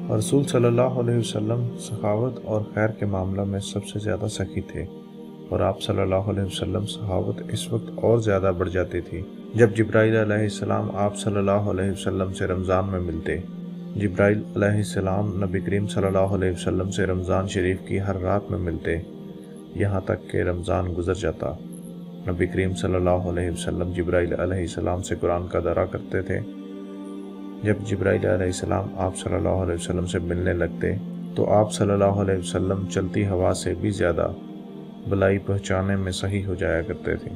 اور رسول صلی اللہ علیہ وسلم سخاوت اور خیر کے معاملہ میں سب سے زیادہ سخی تھے، اور آپ صلی اللہ علیہ وسلم سخاوت اس وقت اور زیادہ بڑھ جاتی تھی جب جبرائیل علیہ السلام آپ صلی اللہ علیہ وسلم سے رمضان میں ملتے۔ جبرائیل علیہ السلام نبی کریم صلی اللہ علیہ وسلم سے رمضان شریف کی ہر رات میں ملتے، یہاں تک کہ رمضان گزر جاتا۔ نبی کریم صلی اللہ علیہ وسلم جبرائیل علیہ السلام سے قرآن کا دورہ کرتے تھے۔ جب جبرائیل علیہ السلام آپ صلی اللہ علیہ وسلم سے ملنے لگتے تو آپ صلی اللہ علیہ وسلم چلتی ہوا سے بھی زیادہ بلائی پہنچانے میں صحیح ہو جایا کرتے تھے۔